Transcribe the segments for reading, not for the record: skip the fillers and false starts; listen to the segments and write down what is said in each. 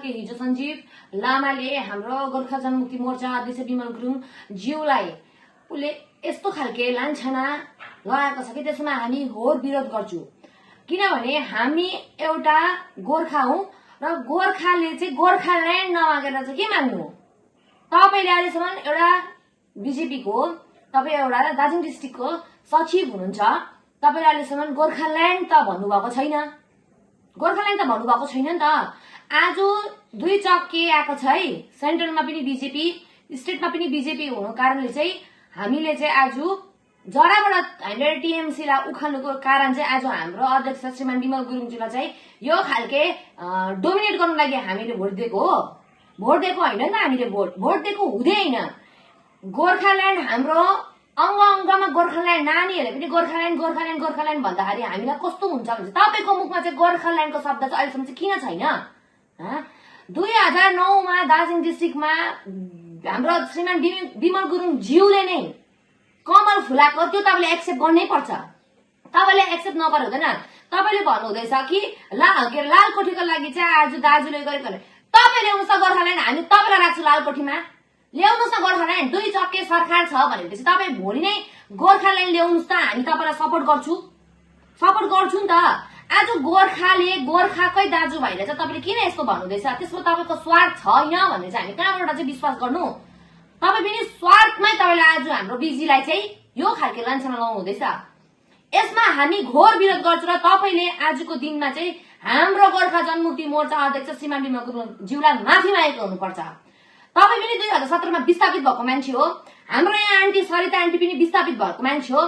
कि हिजो सञ्जीव लामाले हाम्रो गोर्खा जनमुक्ति मोर्चा अध्यक्ष विमल गुरुङ ज्यूलाई उसले यस्तो खालके लान्छना लगाएको छ कि त्यसमा हामी होर विरोध गर्छौं। किनभने हामी एउटा गोर्खा हौं र गोर्खाले चाहिँ गोर्खाल्यान्ड नमागेर चाहिँ के माग्नु? तपाईले अहिलेसम्म एउटा बीजेपीको तपाई एउटा दार्जिलिङ डिस्ट्रिक्टको सचिव हुनुहुन्छ, तपाईले अहिलेसम्म गोर्खाल्यान्ड त भन्नुभएको छैन। गोर्खाल्यान्ड त भन्नुभएको छैन नि त। आज दुई चक्के आएको छ है, सेन्ट्रलमा पनि बीजेपी, स्टेटमा पनि बीजेपी हुनु कारणले चाहिँ हामीले चाहिँ आज जराबाट हामीले टीएमसी लाई उखाल्नुको कारण चाहिँ आज हाम्रो अध्यक्ष श्रीमान विमल गुरुङजीलाई चाहिँ यो खालके डोमिनेट गर्नु लागि हामीले भोट दिएको हो। भोट दिएको हैन नि त, हामीले भोट दिएको हुँदै हैन। गोर्खाल्यान्ड हाम्रो अंग अंगमा गोर्खाल्यान्ड, नानीहरूले पनि गोर्खाल्यान्ड गोर्खाल्यान्ड गोर्खाल्यान्ड भन्दाखेरि हामीलाई कस्तो हुन्छ भने तपाईको मुखमा चाहिँ गोर्खाल्यान्डको शब्द चाहिँ अहिलेसम्म चाहिँ किन छैन? 2009 मा दार्जिलिङ डिस्ट्रिक्टमा हाम्रो श्रीमान विमल गुरुङ ज्यूले नै कमल फुलाको त्यो तपाईले एक्सेप्ट गर्नै पर्छ। तपाईले एक्सेप्ट नगरे हुँदैन। तपाईले भन्नु हुँदैछ कि लालकोठीको लागि चाहिँ आज दाजुले गरेको तपाईले ल्याउनुस् त गोर्खाल्यान्ड, हामी तपाईलाई राख्छु लालकोठीमा, ल्याउनुस् न गोर्खाल्यान्ड। दुई चक्के सरकार छ भनेपछि तपाई भोलि नै गोर्खाल्यान्ड ल्याउनुस् त, हामी तपाईलाई सपोर्ट गर्छु नि त। आज गोर्खाले गोर्खाकै दाजुभाइले चाहिँ तपाईले किन यस्तो भन्नुहुँदैछ? त्यसमा तपाईको स्वार्थ छैन भन्ने चाहिँ हामी कहाँबाट चाहिँ विश्वास गर्नु? तपाई पनि स्वार्थमै तपाईले आज हाम्रो बीजीलाई चाहिँ यो खालके लान्छना लाउनु हुँदैछ। यसमा हामी घोर विरोध गर्छौं र तपाईले आजको दिनमा चाहिँ हाम्रो गोर्खा जनमुक्ति मोर्चा अध्यक्ष श्रीमान विमल गुरुङ ज्यूलाई माफी मागेको हुनुपर्छ। तपाई पनि 2017 मा विस्थापित भएको मान्छे हो। हाम्रो यहाँ आन्टी सरिता आन्टी पनि विस्थापित भएको मान्छे हो।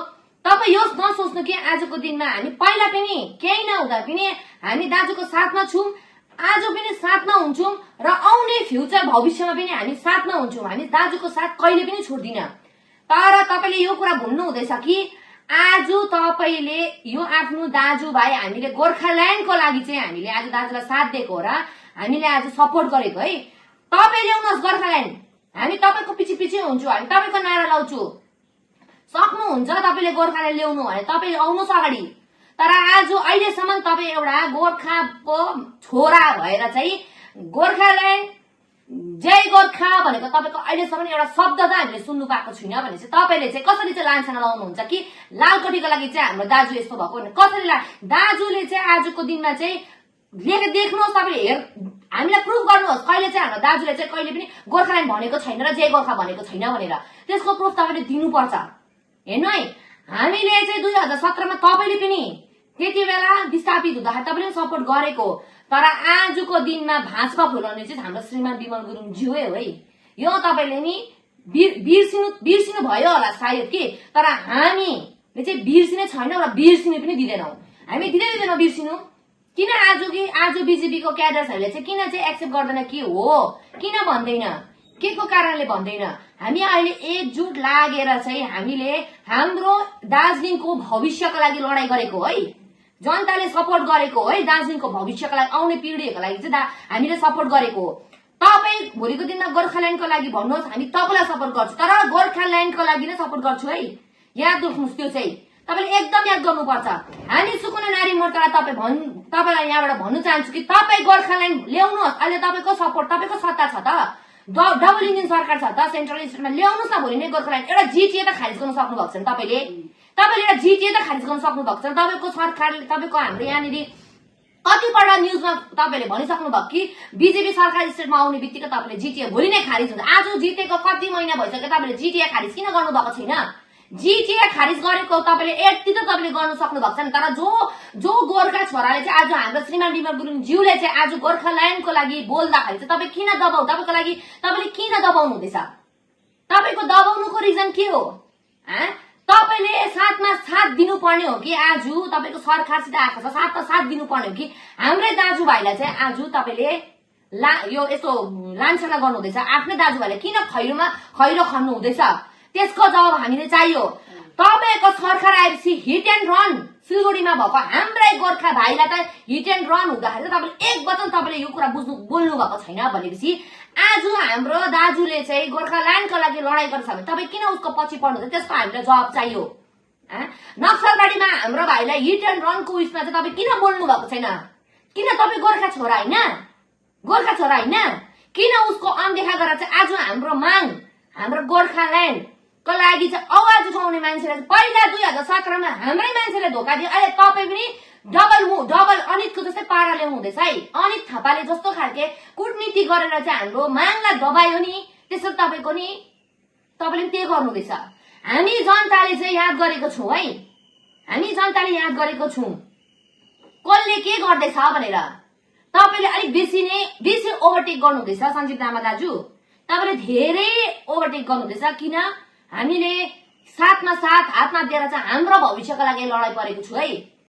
तपाई यो नसोच्नु कि आजको दिनमा हामी पहिला पनि केही नहुँदा पनि हामी दाजुको साथमा छौं, आज पनि साथमा हुन्छौं र आउने फ्युचर भविष्यमा पनि हामी साथमा हुन्छौं। हामी दाजुको साथ कहिले पनि छोड्दिन। तर तपाईले यो कुरा भुल्नु हुँदैछ कि आज तपाईले यो आफ्नो दाजुभाइ हामीले गोर्खाल्यान्डको लागि चाहिँ हामीले आज दाजुलाई साथ दिएको हो र हामीले आज सपोर्ट गरेको है। तपाई ल्याउनुहोस् गोर्खाल्यान्ड, हामी तपाईको पछि पछि हुन्छौं, हामी तपाईको नारा लाउँछौं। सक्नुहुन्छ तपाईले गोर्खाल्यान्ड ल्याउनु भने तपाई आउनुहोस् अगाडि। तर आज अहिलेसम्म तपाई एउटा गोर्खाको छोरा भएर चाहिँ गोर्खाल्यान्ड जय गोर्खा भनेको तपाईको अहिलेसम्म एउटा शब्द त हामीले सुन्नु पाएको छैन भने चाहिँ तपाईले चाहिँ कसरी चाहिँ लान्छना लाउनुहुन्छ कि लालकोठीको लागि चाहिँ हाम्रो दाजु यस्तो भएको भने कसरी दाजुले चाहिँ आजको दिनमा चाहिँ देख्नुहोस्, तपाईले हामीलाई प्रुफ गर्नुहोस् कहिले चाहिँ हाम्रो दाजुले चाहिँ कहिले पनि गोर्खाल्यान्ड भनेको छैन र जय गोर्खा भनेको छैन भनेर त्यसको प्रुफ तपाईले दिनुपर्छ। हेर्नु है, हामीले चाहिँ 2017 मा तपाईले पनि त्यति बेला विस्थापित हुँदाखेरि तपाईले सपोर्ट गरेको, तर आजको दिनमा भाजपा फुलाउने चाहिँ हाम्रो श्रीमान विमल गुरुङ ज्यू हो है। यो तपाईले नि बिर्सिनु भयो होला सायद कि, तर हामीले चाहिँ बिर्सिने छैनौं र बिर्सिने पनि दिदैनौं। हामी दिदैनौं बिर्सिनु। किन आज बीजेपीको क्याडर्सहरूले चाहिँ किन चाहिँ एक्सेप्ट गर्दैन के हो? किन भन्दैन? के को कारणले भन्दैन? हामी अहिले एकजुट लागेर चाहिँ हामीले हाम्रो दार्जिलिङको भविष्यको लागि लडाई गरेको है। जनताले सपोर्ट गरेको है, दार्जिलिङको भविष्यको लागि आउने पिढीहरुको लागि चाहिँ हामीले सपोर्ट गरेको। तपाई भोलिको दिनमा गोर्खाल्यान्डको लागि भन्नुहोस्, हामी तपाईलाई सपोर्ट गर्छौं, तर गोर्खाल्यान्डको लागि नै सपोर्ट गर्छु है। याद राख्नुस्, त्यो चाहिँ तपाईले एकदम याद गर्नुपर्छ। हामी सुकुना नारी मोर्चालाई तपाईलाई यहाँबाट भन्न चाहन्छु कि तपाई गोर्खाल्यान्ड ल्याउनुहोस्। अहिले तपाईको सपोर्ट, तपाईको सत्ता छ त, डबल इन्जिन सरकार छ त, सेन्ट्रल स्टेटमा ल्याउनुहोस् न। भोलि नै गोर्खाल्यान्ड एउटा जिटिए त खारिज गर्न सक्नु भएको छ तपाईले एउटा जिटिए त खारिज गर्न सक्नु भएको छ। तपाईको सरकारले तपाईको हाम्रो यहाँनिर कतिपल्ट न्यूजमा तपाईले भनिसक्नु भयो कि बीजेपी सरकार स्टेटमा आउने बित्तिकै तपाईले जिटिए भोलि नै खारिज हुन्छ। आज जितेको कति महिना भइसक्यो, तपाईले जिटिए खारिज किन गर्नु भएको छैन? जिटिए खारिज गरेको तपाईले यति त तपाईले गर्न सक्नु भएको छैन। तर जो गोर्खा छोराले चाहिँ आज हाम्रो श्रीमान विमल गुरुङ ज्यूले चाहिँ आज गोर्खाल्यान्डको लागि बोल्दाखेरि चाहिँ तपाई किन तपाईको लागि तपाईले किन दबाउनु हुँदैछ? तपाईको दबाउनुको रिजन के हो? तपाईले साथमा साथ दिनुपर्ने हो कि आज तपाईको सरकारसित आएको छ साथमा साथ दिनुपर्ने हो कि हाम्रै दाजुभाइलाई चाहिँ आज तपाईले यो यस्तो लान्छना गर्नु हुँदैछ? आफ्नै दाजुभाइले किन खैरो खन्नु हुँदैछ? त्यसको जवाब हामीले चाहियो। तपाईको सरकार आएपछि हिट एन्ड रन सिलगढीमा भएको हाम्रै गोर्खा भाइलाई त हिट एन्ड रन हुँदाखेरि तपाईले एक वचन तपाईले यो कुरा बोल्नु भएको छैन भनेपछि आज हाम्रो दाजुले चाहिँ गोर्खाल्यान्डको लागि लडाई गर्छ भने तपाई किन उसको पछि पर्नुहुन्छ? त्यसको हामीले जवाब चाहियो। नक्सलबारीमा हाम्रो भाइलाई हिट एन्ड रनको उयसमा चाहिँ तपाई किन बोल्नु भएको छैन? किन तपाई गोर्खा छोरा हैन? गोर्खा छोरा होइन? किन उसको अनदेखा गरेर चाहिँ आज हाम्रो माग, हाम्रो गोर्खाल्यान्डको लागि चाहिँ आवाज उठाउने मान्छेलाई पहिला 2017 मा हाम्रै मान्छेले धोका दियो। अहिले तपाईँ पनि डबल अनितको जस्तै पाराले हुँदैछ है। अनित थापाले जस्तो खालके कूटनीति गरेर चाहिँ हाम्रो मागलाई दबायो नि, त्यसरी तपाईको नि तपाईले पनि त्यही गर्नुहुँदैछ। हामी जनताले चाहिँ याद गरेको छौँ है, हामी जनताले याद गरेको छौँ कसले के गर्दैछ भनेर। तपाईले अलिक बेसी ओभरटेक गर्नुहुँदैछ सञ्जीव तामा दाजु, तपाईले धेरै ओभरटेक गर्नुहुँदैछ। किन हामीले साथमा साथ हातमा दिएर चाहिँ हाम्रो भविष्यको लागि लडाई परेको छु है।